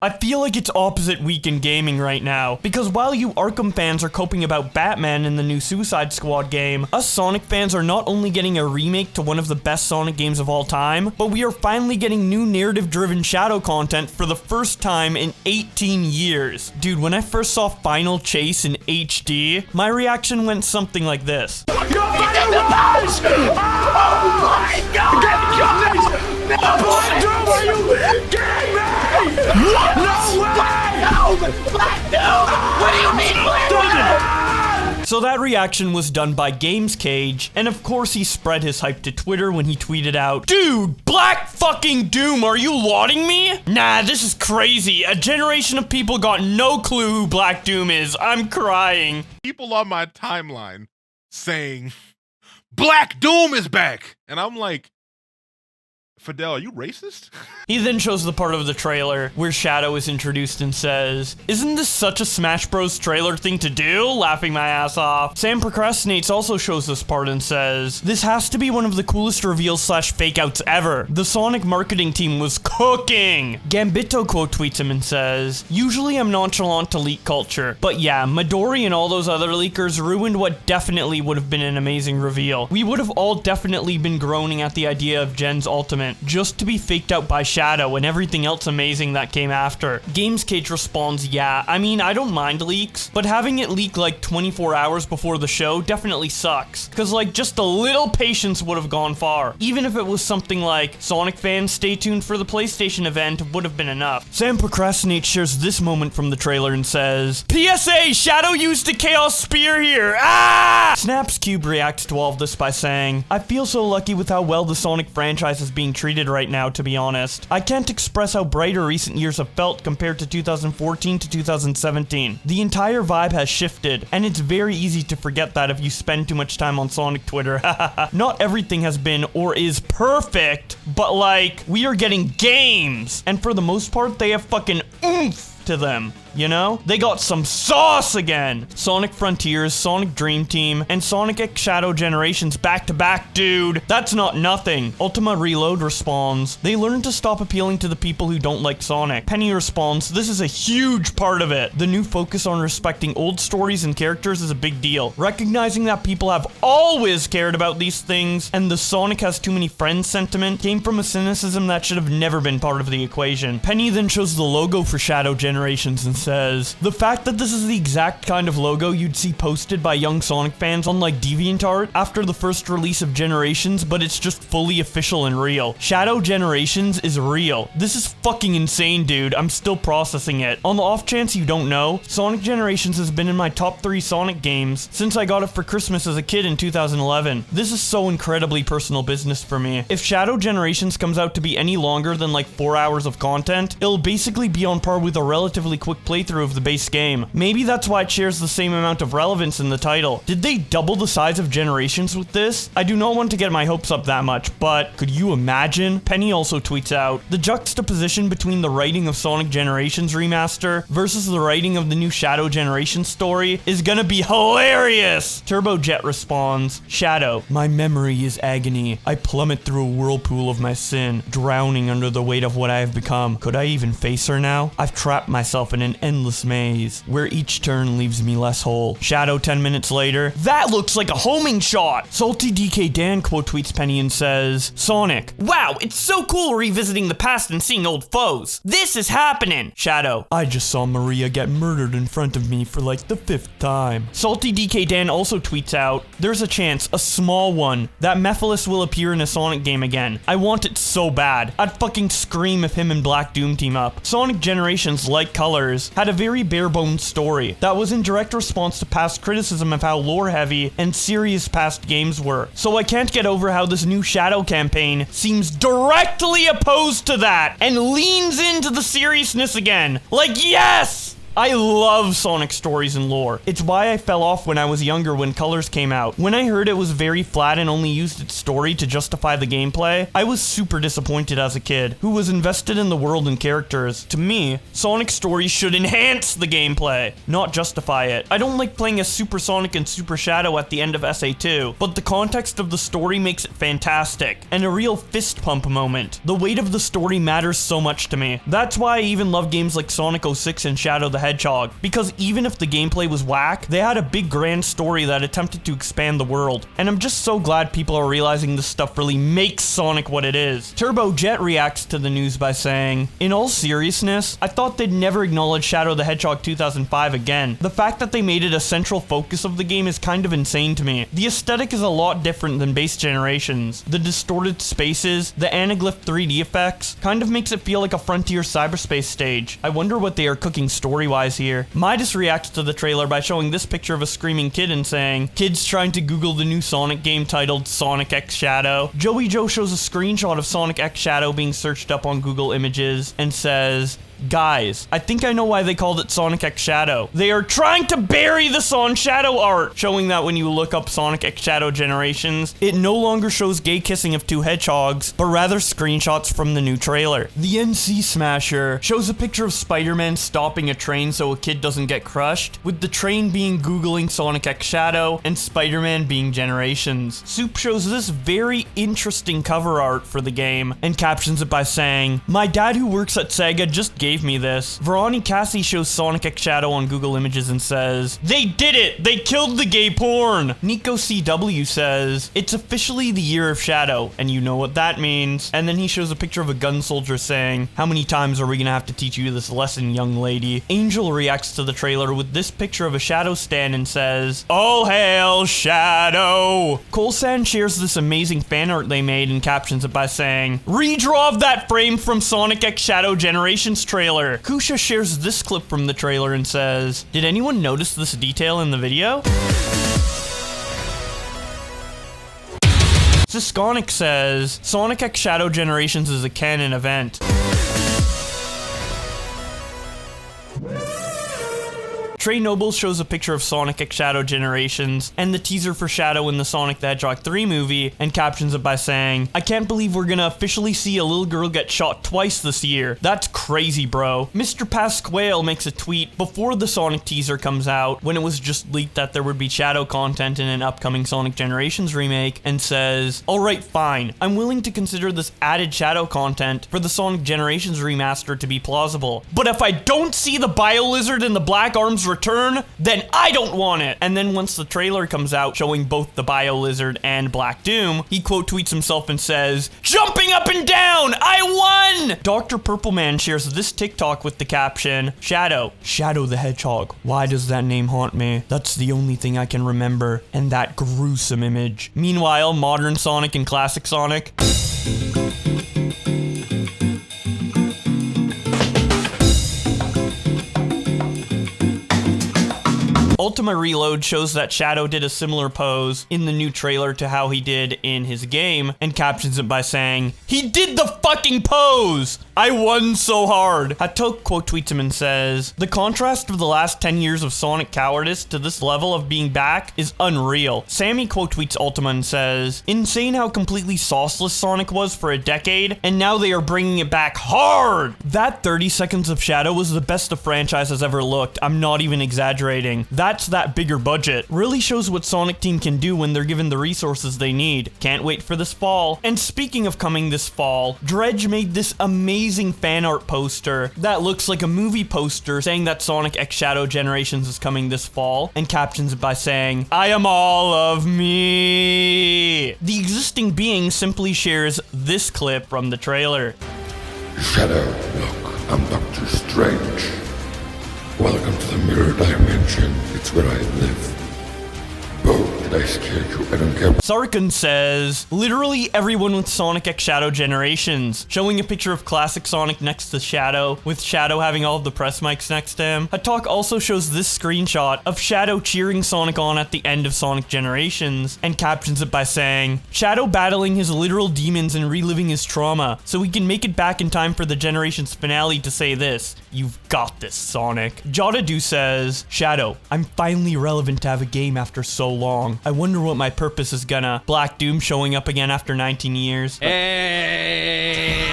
I feel like it's opposite week in gaming right now, because while you Arkham fans are coping about Batman in the new Suicide Squad game, us Sonic fans are not only getting a remake to one of the best Sonic games of all time, but we are finally getting new narrative-driven Shadow content for the first time in 18 years. Dude, when I first saw Final Chase in HD, my reaction went something like this. You're fighting the punch! Oh my god! Get no! Black Doom, are you kidding me? No way! Black Doom! What do you mean Black Doom? So that reaction was done by Games Cage, and of course he spread his hype to Twitter when he tweeted out, "Dude, Black fucking Doom, are you lauding me? Nah, this is crazy. A generation of people got no clue who Black Doom is. I'm crying." People on my timeline saying, Black Doom is back! And I'm like, Fidel, are you racist? He then shows the part of the trailer where Shadow is introduced and says, "Isn't this such a Smash Bros. Trailer thing to do?" Laughing my ass off. Sam Procrastinates also shows this part and says, "This has to be one of the coolest reveals / fake outs ever. The Sonic marketing team was cooking." Gambito quote tweets him and says, "Usually I'm nonchalant to leak culture, but yeah, Midori and all those other leakers ruined what definitely would have been an amazing reveal. We would have all definitely been groaning at the idea of Gen's Ultimate, just to be faked out by Shadow and everything else amazing that came after." Games Cage responds, "Yeah, I mean, I don't mind leaks, but having it leak like 24 hours before the show definitely sucks. Cause like just a little patience would have gone far. Even if it was something like, Sonic fans, stay tuned for the PlayStation event, would have been enough." Sam Procrastinates shares this moment from the trailer and says, "PSA, Shadow used a Chaos Spear here, ah!" Snaps Cube reacts to all of this by saying, "I feel so lucky with how well the Sonic franchise is being treated right now, to be honest. I can't express how brighter recent years have felt compared to 2014 to 2017. The entire vibe has shifted, and it's very easy to forget that if you spend too much time on Sonic Twitter. Not everything has been or is perfect, but like, we are getting games, and for the most part, they have fucking oomph to them. You know? They got some sauce again! Sonic Frontiers, Sonic Dream Team, and Sonic X Shadow Generations back to back, dude! That's not nothing." Ultima Reload responds, "They learned to stop appealing to the people who don't like Sonic." Penny responds, "This is a huge part of it. The new focus on respecting old stories and characters is a big deal. Recognizing that people have always cared about these things, and the Sonic has too many friends sentiment came from a cynicism that should have never been part of the equation." Penny then shows the logo for Shadow Generations and says, "The fact that this is the exact kind of logo you'd see posted by young Sonic fans on like DeviantArt after the first release of Generations, but it's just fully official and real. Shadow Generations is real. This is fucking insane, dude. I'm still processing it. On the off chance you don't know, Sonic Generations has been in my top 3 Sonic games since I got it for Christmas as a kid in 2011. This is so incredibly personal business for me. If Shadow Generations comes out to be any longer than like 4 hours of content, it'll basically be on par with a relatively quick playthrough of the base game. Maybe that's why it shares the same amount of relevance in the title. Did they double the size of Generations with this? I do not want to get my hopes up that much, but could you imagine?" Penny also tweets out, "The juxtaposition between the writing of Sonic Generations Remaster versus the writing of the new Shadow Generations story is gonna be hilarious!" Turbojet responds, "Shadow, my memory is agony. I plummet through a whirlpool of my sin, drowning under the weight of what I have become. Could I even face her now? I've trapped myself in an endless maze, where each turn leaves me less whole." Shadow 10 minutes later, "That looks like a homing shot!" Salty DK Dan quote tweets Penny and says, "Sonic, wow, it's so cool revisiting the past and seeing old foes. This is happening." Shadow, "I just saw Maria get murdered in front of me for like the 5th time." Salty DK Dan also tweets out, "There's a chance, a small one, that Mephiles will appear in a Sonic game again. I want it so bad. I'd fucking scream if him and Black Doom team up." Sonic Generations, like Colors, had a very bare-bones story that was in direct response to past criticism of how lore-heavy and serious past games were. So I can't get over how this new Shadow campaign seems directly opposed to that and leans into the seriousness again. Like, yes! I love Sonic stories and lore. It's why I fell off when I was younger when Colors came out. When I heard it was very flat and only used its story to justify the gameplay, I was super disappointed as a kid, who was invested in the world and characters. To me, Sonic stories should enhance the gameplay, not justify it. I don't like playing as Super Sonic and Super Shadow at the end of SA2, but the context of the story makes it fantastic, and a real fist pump moment. The weight of the story matters so much to me. That's why I even love games like Sonic 06 and Shadow the Hedgehog, because even if the gameplay was whack, they had a big grand story that attempted to expand the world, and I'm just so glad people are realizing this stuff really makes Sonic what it is. Turbo Jet reacts to the news by saying, "In all seriousness, I thought they'd never acknowledge Shadow the Hedgehog 2005 again. The fact that they made it a central focus of the game is kind of insane to me. The aesthetic is a lot different than base generations. The distorted spaces, the anaglyph 3D effects, kind of makes it feel like a Frontier cyberspace stage. I wonder what they are cooking story-wise here." Midas reacts to the trailer by showing this picture of a screaming kid and saying, "Kids trying to Google the new Sonic game titled Sonic X Shadow." Joey Joe shows a screenshot of Sonic X Shadow being searched up on Google Images and says, "Guys, I think I know why they called it Sonic X Shadow. They are trying to bury the Son Shadow art," showing that when you look up Sonic X Shadow Generations, it no longer shows gay kissing of two hedgehogs, but rather screenshots from the new trailer. The NC Smasher shows a picture of Spider-Man stopping a train so a kid doesn't get crushed, with the train being Googling Sonic X Shadow and Spider-Man being Generations. Soup shows this very interesting cover art for the game and captions it by saying, "My dad who works at Sega just gave me this." Veroni Cassie shows Sonic X Shadow on Google Images and says, "They did it! They killed the gay porn!" Nico CW says, "It's officially the year of Shadow, and you know what that means." And then he shows a picture of a gun soldier saying, "How many times are we gonna have to teach you this lesson, young lady?" Angel reacts to the trailer with this picture of a Shadow stand and says, "All hail Shadow!" Colsan shares this amazing fan art they made and captions it by saying, "Redraw of that frame from Sonic X Shadow Generations trailer." Kusha shares this clip from the trailer and says, "Did anyone notice this detail in the video?" Siskonic says, "Sonic X Shadow Generations is a canon event." Trey Nobles shows a picture of Sonic X Shadow Generations and the teaser for Shadow in the Sonic the Hedgehog 3 movie and captions it by saying, "I can't believe we're gonna officially see a little girl get shot twice this year. That's crazy, bro." Mr. Pasquale makes a tweet before the Sonic teaser comes out when it was just leaked that there would be Shadow content in an upcoming Sonic Generations remake and says, "Alright, fine. I'm willing to consider this added Shadow content for the Sonic Generations remaster to be plausible. But if I don't see the Bio-Lizard and the Black Arms return, then I don't want it." And then once the trailer comes out showing both the Bio-Lizard and Black Doom, he quote tweets himself and says, "Jumping up and down, I won!" Dr. Purpleman shares this TikTok with the caption, Shadow the Hedgehog. Why does that name haunt me? That's the only thing I can remember, and that gruesome image." Meanwhile, modern Sonic and classic Sonic. Ultima Reload shows that Shadow did a similar pose in the new trailer to how he did in his game and captions it by saying, "He did the fucking pose! I won so hard." Hatok quote tweets him and says, "The contrast of the last 10 years of Sonic cowardice to this level of being back is unreal." Sammy quote tweets Ultima and says, "Insane how completely sauceless Sonic was for a decade, and now they are bringing it back hard." That 30 seconds of Shadow was the best the franchise has ever looked. I'm not even exaggerating. That's that bigger budget. Really shows what Sonic Team can do when they're given the resources they need. Can't wait for this fall. And speaking of coming this fall, Dredge made this amazing fan art poster that looks like a movie poster saying that Sonic X Shadow Generations is coming this fall and captions it by saying, "I am all of me." The existing being simply shares this clip from the trailer. "Shadow, look, I'm Doctor Strange. Welcome to the mirror dimension. It's where I live. Bold Did I scare you? I don't care. Sarkin says, literally everyone with Sonic X Shadow Generations, showing a picture of classic Sonic next to Shadow, with Shadow having all of the press mics next to him. Hatok also shows this screenshot of Shadow cheering Sonic on at the end of Sonic Generations, and captions it by saying, Shadow battling his literal demons and reliving his trauma, so he can make it back in time for the Generations finale to say this, "You've got this, Sonic." Jadadu says, Shadow, I'm finally relevant to have a game after so long. I wonder what my purpose is gonna. Black Doom showing up again after 19 years. Hey,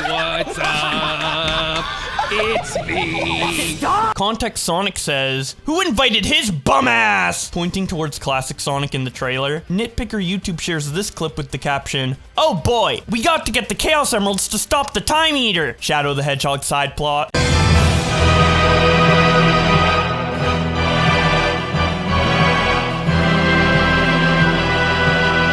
what's up? It's me. Context Sonic says, who invited his bum ass? Pointing towards classic Sonic in the trailer. Nitpicker YouTube shares this clip with the caption, oh boy, we got to get the Chaos Emeralds to stop the Time Eater. Shadow the Hedgehog side plot.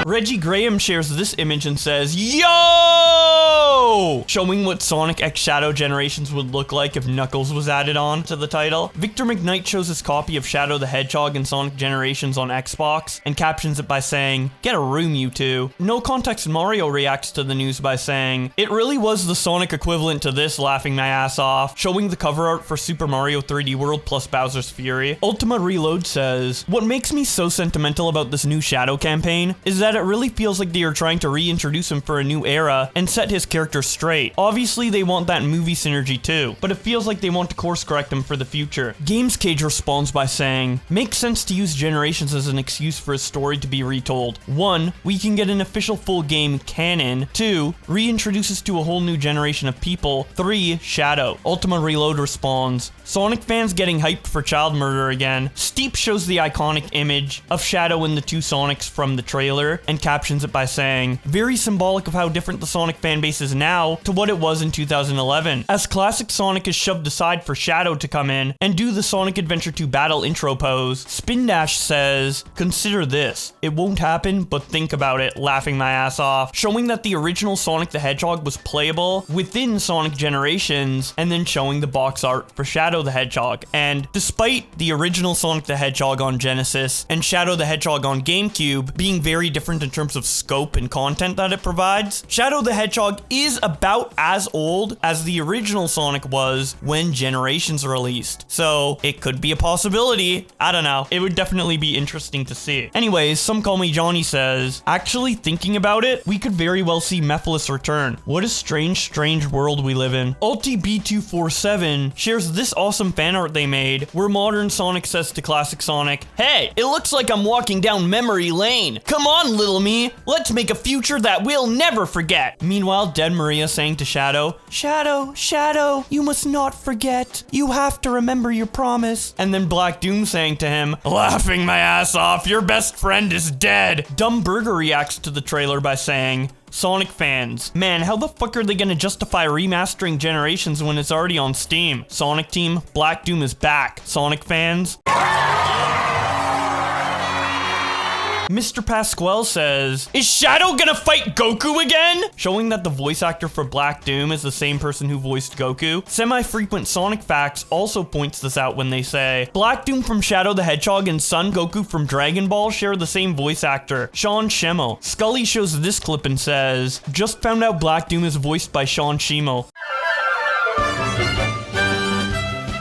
Reggie Graham shares this image and says, yo! Showing what Sonic X Shadow Generations would look like if Knuckles was added on to the title. Victor McKnight shows his copy of Shadow the Hedgehog and Sonic Generations on Xbox and captions it by saying, get a room, you two. No Context Mario reacts to the news by saying, it really was the Sonic equivalent to this, laughing my ass off, showing the cover art for Super Mario 3D World plus Bowser's Fury. Ultima Reload says, what makes me so sentimental about this new Shadow campaign is that it really feels like they are trying to reintroduce him for a new era and set his character straight. Obviously, they want that movie synergy too, but it feels like they want to course correct him for the future. Games Cage responds by saying, makes sense to use Generations as an excuse for a story to be retold. 1, we can get an official full game canon. 2, reintroduce us to a whole new generation of people. 3, Shadow. Ultima Reload responds, Sonic fans getting hyped for child murder again. Steep shows the iconic image of Shadow and the two Sonics from the trailer and captions it by saying, very symbolic of how different the Sonic fanbase is now to what it was in 2011, as classic Sonic is shoved aside for Shadow to come in and do the Sonic Adventure 2 battle intro pose. Spin Dash says, consider this, it won't happen, but think about it, laughing my ass off, showing that the original Sonic the Hedgehog was playable within Sonic Generations, and then showing the box art for Shadow the Hedgehog. And despite the original Sonic the Hedgehog on Genesis and Shadow the Hedgehog on GameCube being very different in terms of scope and content that it provides, Shadow the Hedgehog is about as old as the original Sonic was when Generations released. So it could be a possibility. I don't know. It would definitely be interesting to see. Anyways, Some Call Me Johnny says, actually thinking about it, we could very well see Mephiles return. What a strange world we live in. UltiB247 shares this awesome fan art they made where modern Sonic says to classic Sonic, hey, it looks like I'm walking down memory lane. Come on, little me. Let's make a future that we'll never forget. Meanwhile, Dead Maria saying to Shadow, Shadow, you must not forget. You have to remember your promise. And then Black Doom saying to him, laughing my ass off, your best friend is dead. Dumb Burger reacts to the trailer by saying, Sonic fans, man, how the fuck are they gonna justify remastering Generations when it's already on Steam? Sonic Team, Black Doom is back. Sonic fans. Mr. Pasquale says, is Shadow gonna fight Goku again? Showing that the voice actor for Black Doom is the same person who voiced Goku. Semi-frequent Sonic Facts also points this out when they say, Black Doom from Shadow the Hedgehog and Son Goku from Dragon Ball share the same voice actor, Sean Schemmel. Scully shows this clip and says, just found out Black Doom is voiced by Sean Schemmel.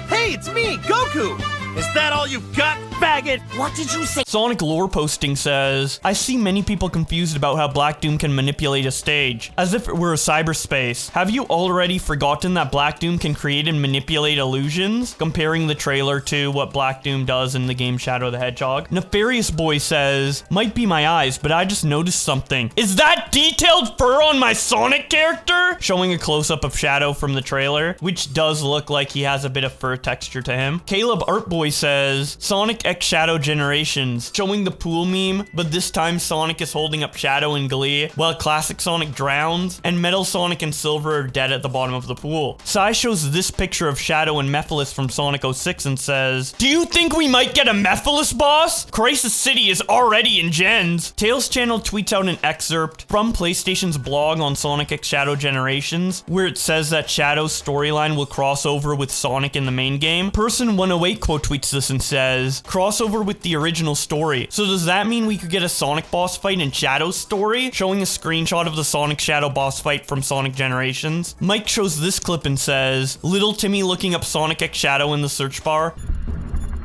Hey, it's me, Goku! Is that all you've got, faggot? What did you say? Sonic Lore posting says, I see many people confused about how Black Doom can manipulate a stage, as if it were a cyberspace. Have you already forgotten that Black Doom can create and manipulate illusions? Comparing the trailer to what Black Doom does in the game Shadow the Hedgehog. Nefarious Boy says, might be my eyes, but I just noticed something. Is that detailed fur on my Sonic character? Showing a close-up of Shadow from the trailer, which does look like he has a bit of fur texture to him. Caleb Artboy says, Sonic X Shadow Generations, showing the pool meme, but this time Sonic is holding up Shadow in glee, while classic Sonic drowns, and Metal Sonic and Silver are dead at the bottom of the pool. Sai shows this picture of Shadow and Mephiles from Sonic 06 and says, do you think we might get a Mephiles boss? Crisis City is already in Gens. Tails Channel tweets out an excerpt from PlayStation's blog on Sonic X Shadow Generations, where it says that Shadow's storyline will cross over with Sonic in the main game. Person 108 quote tweets this and says, crossover with the original story. So does that mean we could get a Sonic boss fight in Shadow's story? Showing a screenshot of the Sonic Shadow boss fight from Sonic Generations. Mike shows this clip and says, little Timmy looking up Sonic X Shadow in the search bar.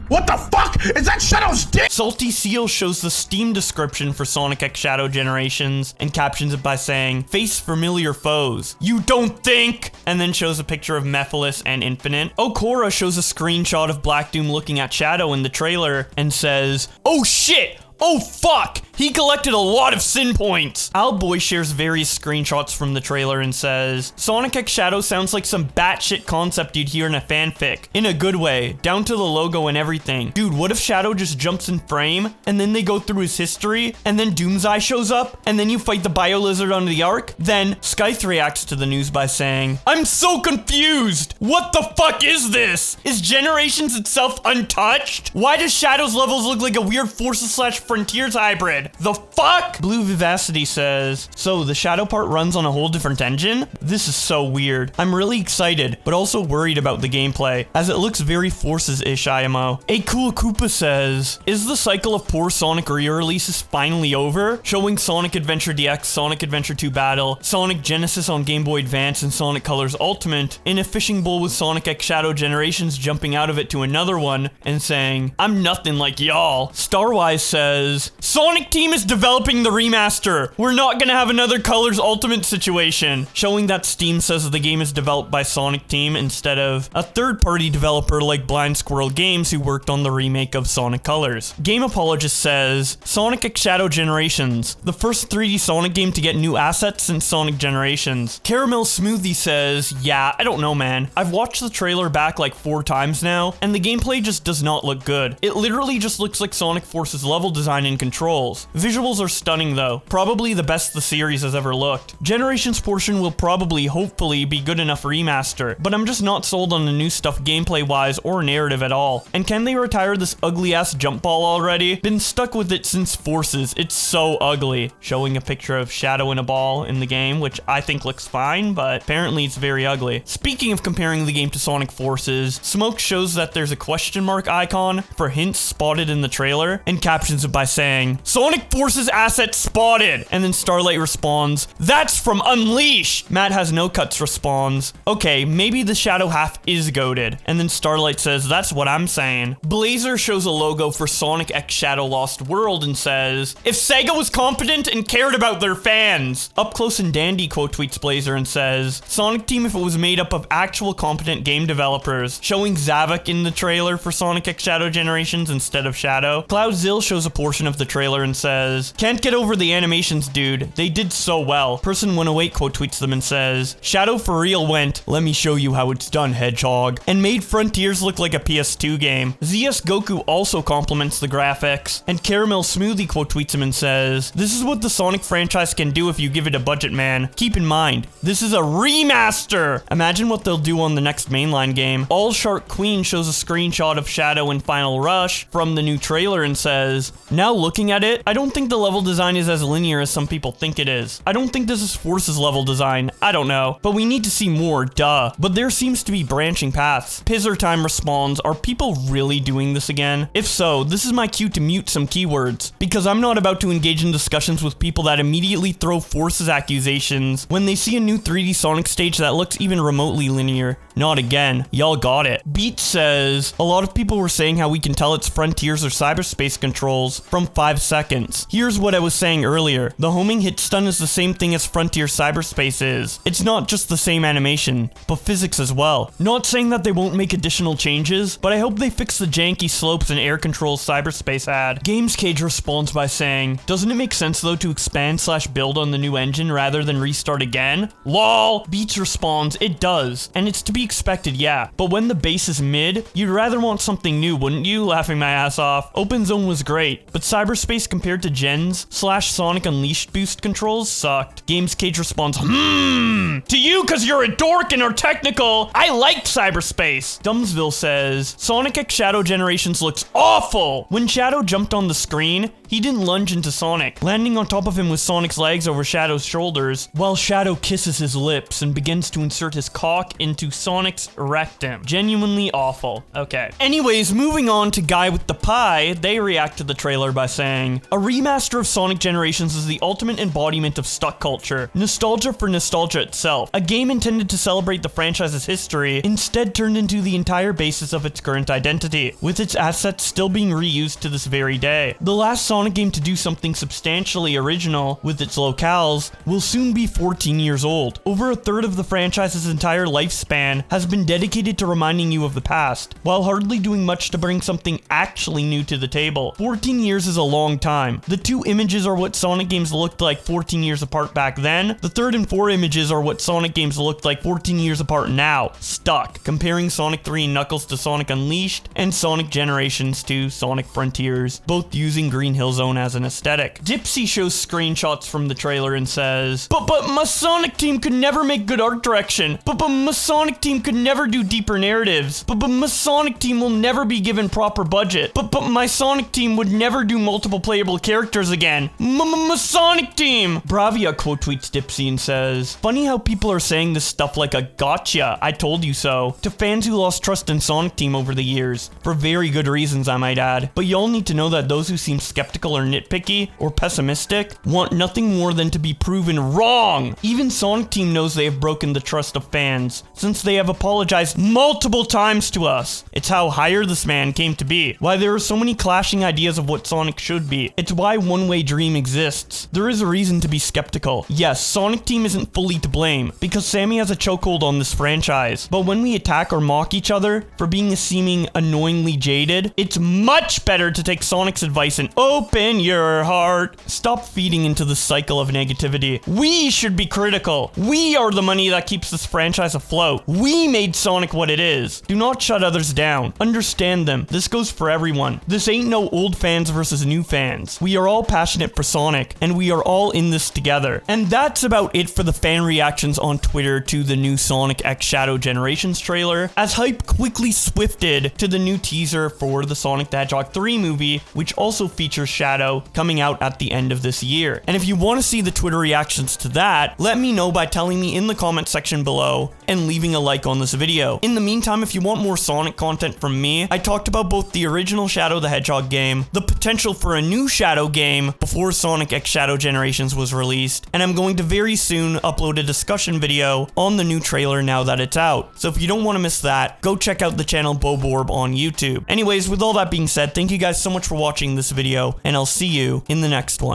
What the fuck? Is that Shadow's dick? Salty Seal shows the Steam description for Sonic X Shadow Generations and captions it by saying, face familiar foes. You don't think? And then shows a picture of Mephiles and Infinite. Okora shows a screenshot of Black Doom looking at Shadow in the trailer and says, oh shit! Oh fuck! He collected a lot of sin points! Owlboy shares various screenshots from the trailer and says, Sonic X Shadow sounds like some batshit concept you'd hear in a fanfic. In a good way, down to the logo and everything. Dude, what if Shadow just jumps in frame, and then they go through his history, and then Doomseye shows up, and then you fight the Bio-Lizard under the Ark? Then, Scythe reacts to the news by saying, I'm so confused! What the fuck is this? Is Generations itself untouched? Why does Shadow's levels look like a weird Forces/Frontiers hybrid? The fuck? Blue Vivacity says, so the Shadow part runs on a whole different engine? This is so weird. I'm really excited, but also worried about the gameplay, as it looks very Forces-ish IMO. A Cool Koopa says, is the cycle of poor Sonic re-releases finally over? Showing Sonic Adventure DX, Sonic Adventure 2 Battle, Sonic Genesis on Game Boy Advance, and Sonic Colors Ultimate, in a fishing bowl with Sonic X Shadow Generations jumping out of it to another one, and saying, I'm nothing like y'all. Starwise says, Sonic Team is developing the remaster. We're not gonna have another Colors Ultimate situation. Showing that Steam says the game is developed by Sonic Team instead of a third-party developer like Blind Squirrel Games who worked on the remake of Sonic Colors. Game Apologist says, Sonic X Shadow Generations, the first 3D Sonic game to get new assets since Sonic Generations. Caramel Smoothie says, yeah, I don't know, man. I've watched the trailer back like 4 times now, and the gameplay just does not look good. It literally just looks like Sonic Forces level design and controls. Visuals are stunning though, probably the best the series has ever looked. Generations portion will probably, hopefully, be good enough remaster, but I'm just not sold on the new stuff gameplay wise or narrative at all. And can they retire this ugly ass jump ball already? Been stuck with it since Forces, it's so ugly. Showing a picture of Shadow in a ball in the game, which I think looks fine, but apparently it's very ugly. Speaking of comparing the game to Sonic Forces, Smoke shows that there's a question mark icon for hints spotted in the trailer, and captions it by saying, Sonic Forces asset spotted! And then Starlight responds, that's from Unleashed! Matt Has No Cuts responds, okay, maybe the Shadow half is goated. And then Starlight says, that's what I'm saying. Blazer shows a logo for Sonic X Shadow Lost World and says, if Sega was competent and cared about their fans. Up Close and Dandy quote tweets Blazer and says, Sonic Team if it was made up of actual competent game developers. Showing Zavok in the trailer for Sonic X Shadow Generations instead of Shadow. Cloud Zill shows a portion of the trailer and says, can't get over the animations, dude. They did so well. Person 108 quote tweets them and says, Shadow for real went, let me show you how it's done, Hedgehog, and made Frontiers look like a PS2 game. ZS Goku also compliments the graphics, and Caramel Smoothie quote tweets him and says, this is what the Sonic franchise can do if you give it a budget, man. Keep in mind, this is a remaster! Imagine what they'll do on the next mainline game. All Shark Queen shows a screenshot of Shadow in Final Rush from the new trailer and says, now looking at it, I don't think the level design is as linear as some people think it is. I don't think this is Forces level design. I don't know. But we need to see more, duh. But there seems to be branching paths. Pizzer Time responds, are people really doing this again? If so, this is my cue to mute some keywords, because I'm not about to engage in discussions with people that immediately throw Forces accusations when they see a new 3D Sonic stage that looks even remotely linear. Not again. Y'all got it. Beat says, a lot of people were saying how we can tell it's Frontiers or cyberspace controls from 5 seconds. Here's what I was saying earlier. The homing hit stun is the same thing as Frontier cyberspace is. It's not just the same animation, but physics as well. Not saying that they won't make additional changes, but I hope they fix the janky slopes and air controls cyberspace had. Games Cage responds by saying, doesn't it make sense though to expand/build on the new engine rather than restart again? LOL! Beats responds, it does. And it's to be expected, yeah. But when the base is mid, you'd rather want something new, wouldn't you? Laughing my ass off. Open Zone was great, but cyberspace compared compared to Gen's /Sonic Unleashed boost controls sucked. Games Cage responds, to you cause you're a dork and are technical. I liked cyberspace. Dumbsville says, Sonic X Shadow Generations looks awful. When Shadow jumped on the screen, he didn't lunge into Sonic, landing on top of him with Sonic's legs over Shadow's shoulders, while Shadow kisses his lips and begins to insert his cock into Sonic's rectum. Genuinely awful. Okay. Anyways, moving on to Guy with the Pie, they react to the trailer by saying, a remaster of Sonic Generations is the ultimate embodiment of stuck culture. Nostalgia for nostalgia itself. A game intended to celebrate the franchise's history, instead turned into the entire basis of its current identity, with its assets still being reused to this very day. The last Sonic game to do something substantially original with its locales will soon be 14 years old. Over a third of the franchise's entire lifespan has been dedicated to reminding you of the past, while hardly doing much to bring something actually new to the table. 14 years is a long time. The two images are what Sonic games looked like 14 years apart back then. The third and four images are what Sonic games looked like 14 years apart now. Stuck. Comparing Sonic 3 and Knuckles to Sonic Unleashed, and Sonic Generations to Sonic Frontiers, both using Green Hill Zone as an aesthetic. Dipsy shows screenshots from the trailer and says, but my Sonic team could never make good art direction. But my Sonic team could never do deeper narratives. But my Sonic team will never be given proper budget. But my Sonic team would never do multiple playable characters again. My Sonic team! Bravia quote tweets Dipsy and says, funny how people are saying this stuff like a gotcha, I told you so, to fans who lost trust in Sonic Team over the years. For very good reasons, I might add. But y'all need to know that those who seem skeptical or nitpicky or pessimistic want nothing more than to be proven wrong. Even Sonic Team knows they have broken the trust of fans, since they have apologized multiple times to us. It's how Hire This Man came to be. Why there are so many clashing ideas of what Sonic should be. It's why One Way Dream exists. There is a reason to be skeptical. Yes, Sonic Team isn't fully to blame, because Sammy has a chokehold on this franchise. But when we attack or mock each other for being seeming annoyingly jaded, it's much better to take Sonic's advice and open your heart. Stop feeding into the cycle of negativity. We should be critical. We are the money that keeps this franchise afloat. We made Sonic what it is. Do not shut others down. Understand them. This goes for everyone. This ain't no old fans versus new fans. We are all passionate for Sonic, and we are all in this together. And that's about it for the fan reactions on Twitter to the new Sonic X Shadow Generations trailer, as hype quickly swifted to the new teaser for the Sonic the Hedgehog 3 movie, which also features Shadow, coming out at the end of this year. And if you want to see the Twitter reactions to that, let me know by telling me in the comment section below and leaving a like on this video. In the meantime, if you want more Sonic content from me, I talked about both the original Shadow the Hedgehog game, the potential for a new Shadow game before Sonic X Shadow Generations was released, and I'm going to very soon upload a discussion video on the new trailer now that it's out. So if you don't want to miss that, go check out the channel Boborb on YouTube. Anyways, with all that being said, thank you guys so much for watching this video, and I'll see you in the next one.